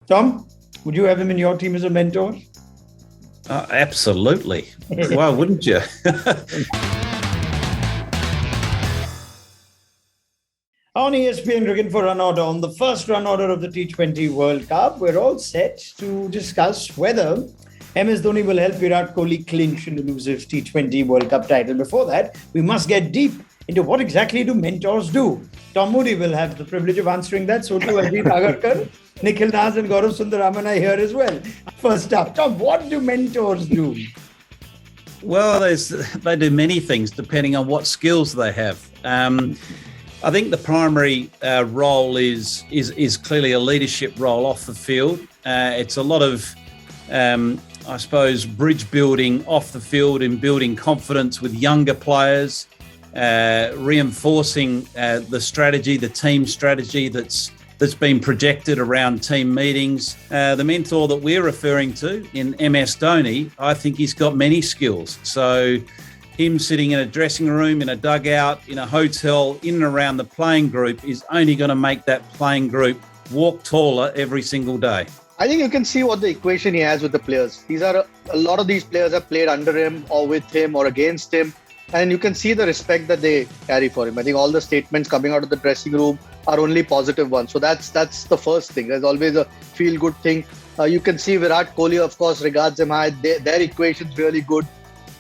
Tom, would you have him in your team as a mentor? Absolutely. Why wouldn't you? On ESPN Cricinfo Runorder, on the first Runorder of the T20 World Cup, we're all set to discuss whether MS Dhoni will help Virat Kohli clinch an elusive T20 World Cup title. Before that, we must get deep into what exactly do mentors do. Tom Moody will have the privilege of answering that. So too Ajit Agarkar, Nikhil Naz and Gaurav Sundaraman are here as well. First up, Tom, what do mentors do? Well, they do many things depending on what skills they have. I think the primary role is clearly a leadership role off the field. It's a lot of, I suppose, bridge building off the field and building confidence with younger players, reinforcing the strategy, the team strategy that's been projected around team meetings. The mentor that we're referring to in MS Dhoni, I think he's got many skills. So him sitting in a dressing room, in a dugout, in a hotel, in and around the playing group is only going to make that playing group walk taller every single day. I think you can see what the equation he has with the players. A lot of these players have played under him or with him or against him. And you can see the respect that they carry for him. I think all the statements coming out of the dressing room are only positive ones. So that's the first thing. There's always a feel-good thing. You can see Virat Kohli, of course, regards him high. Their equation's really good.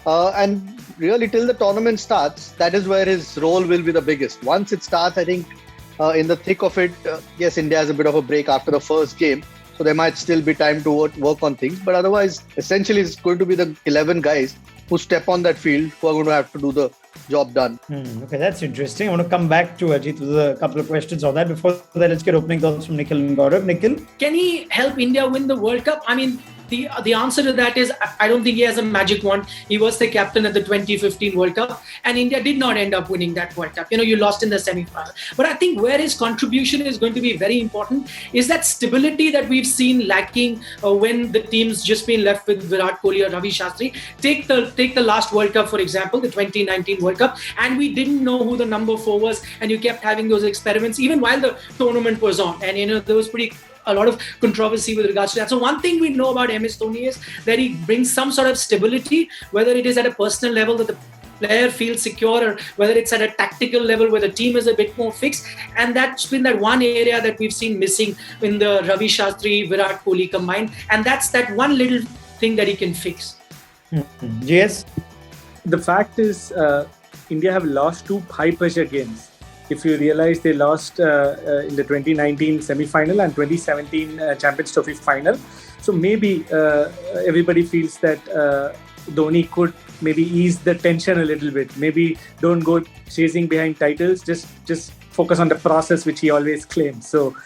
And really, till the tournament starts, that is where his role will be the biggest. Once it starts, I think in the thick of it, yes, India has a bit of a break after the first game. So there might still be time to work on things. But otherwise, essentially, it's going to be the 11 guys who step on that field who are going to have to do the job done. Okay, that's interesting. I want to come back to Ajit with a couple of questions on that. Before that, let's get opening thoughts from Nikhil and Gaurav. Nikhil? Can he help India win the World Cup? I mean, the answer to that is I don't think he has a magic wand. He was the captain at the 2015 World Cup and India did not end up winning that World Cup. You lost in the semi-final. But I think where his contribution is going to be very important is that stability that we've seen lacking when the team's just been left with Virat Kohli or Ravi Shastri. Take the last World Cup, for example, the 2019 World Cup, and we didn't know who the number 4 was, and you kept having those experiments even while the tournament was on. And there was a lot of controversy with regards to that. So one thing we know about MS Dhoni is that he brings some sort of stability, whether it is at a personal level that the player feels secure or whether it's at a tactical level where the team is a bit more fixed. And that's been that one area that we've seen missing in the Ravi Shastri, Virat Kohli combined. And that's that one little thing that he can fix. Yes. The fact is, India have lost 2 high-pressure games. If you realize they lost in the 2019 semi-final and 2017 Champions Trophy final. So maybe everybody feels that Dhoni could maybe ease the tension a little bit. Maybe don't go chasing behind titles, just focus on the process which he always claims. So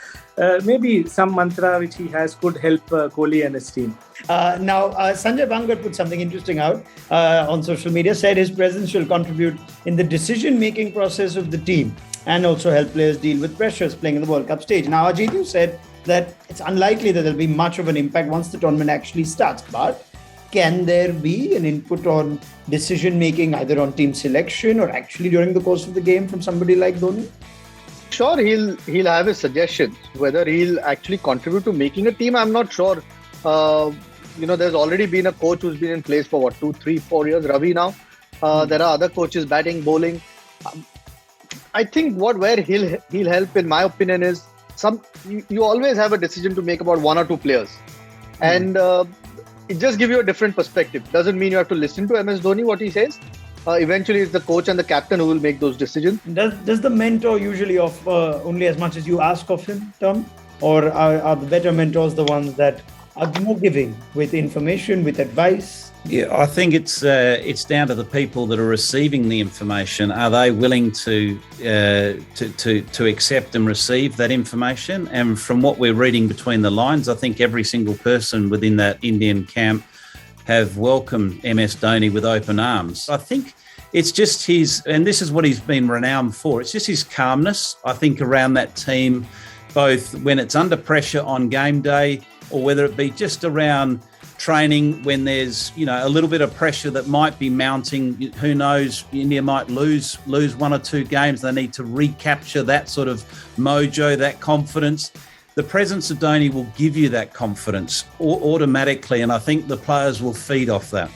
maybe some mantra which he has could help Kohli and his team. Now, Sanjay Bangar put something interesting out on social media, said his presence will contribute in the decision-making process of the team and also help players deal with pressures playing in the World Cup stage. Now, Ajit, you said that it's unlikely that there'll be much of an impact once the tournament actually starts. But can there be an input on decision-making either on team selection or actually during the course of the game from somebody like Dhoni? Sure, he'll have his suggestions. Whether he'll actually contribute to making a team, I'm not sure. There's already been a coach who's been in place for 2, 3, 4 years, Ravi now. There are other coaches batting, bowling. I think where he'll help, in my opinion, is you always have a decision to make about 1 or 2 players, and it just gives you a different perspective. Doesn't mean you have to listen to MS Dhoni what he says. Eventually, it's the coach and the captain who will make those decisions. Does the mentor usually offer only as much as you ask of him, Tom, or are the better mentors the ones that are more giving with information, with advice? Yeah, I think it's down to the people that are receiving the information. Are they willing to accept and receive that information? And from what we're reading between the lines, I think every single person within that Indian camp have welcomed MS Dhoni with open arms. I think it's just and this is what he's been renowned for, it's just his calmness, I think, around that team, both when it's under pressure on game day or whether it be just around training when there's a little bit of pressure that might be mounting. Who knows, India might lose 1 or 2 games. They need to recapture that sort of mojo, that confidence. the presence of Dhoni will give you that confidence automatically, and I think the players will feed off that.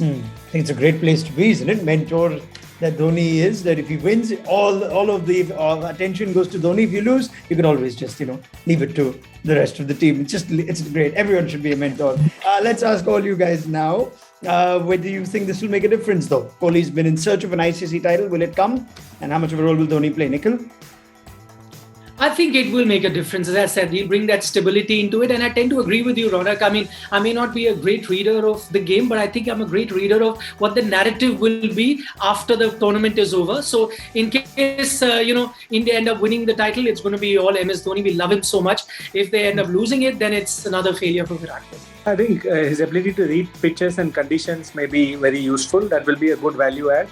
I think it's a great place to be, isn't it? Mentor that Dhoni is, that if he wins, all of the attention goes to Dhoni. If you lose, you can always just, leave it to the rest of the team. It's great. Everyone should be a mentor. Let's ask all you guys now, whether you think this will make a difference, though. Kohli's been in search of an ICC title. Will it come? And how much of a role will Dhoni play? Nikhil? I think it will make a difference. As I said, he'll bring that stability into it. And I tend to agree with you, Ronak. I mean, I may not be a great reader of the game, but I think I'm a great reader of what the narrative will be after the tournament is over. So in case, India end up winning the title, it's going to be all MS Dhoni. We love him so much. If they end up losing it, then it's another failure for Virat Kohli. I think his ability to read pitches and conditions may be very useful. That will be a good value add.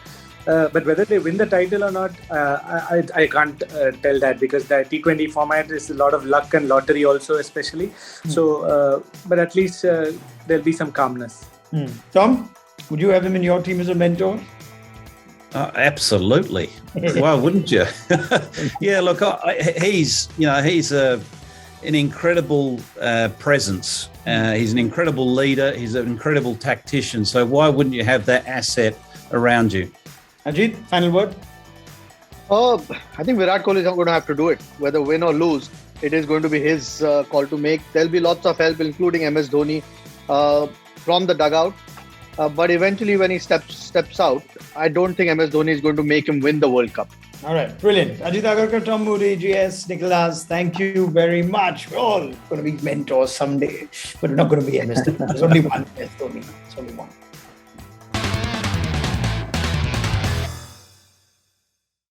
But whether they win the title or not, I can't tell that, because the T20 format is a lot of luck and lottery also, especially. So, but at least there'll be some calmness. Tom, would you have him in your team as a mentor? Absolutely. Why wouldn't you? Yeah, look, he's an incredible presence. He's an incredible leader. He's an incredible tactician. So why wouldn't you have that asset around you? Ajit, final word? I think Virat Kohli is not going to have to do it. Whether win or lose, it is going to be his call to make. There'll be lots of help, including MS Dhoni, from the dugout. But eventually, when he steps out, I don't think MS Dhoni is going to make him win the World Cup. All right, brilliant. Ajit Agarkar, Tom Moody, GS, Nicholas, thank you very much. We're all going to be mentors someday, but we're not going to be MS Dhoni. There's only one MS Dhoni. There's only one.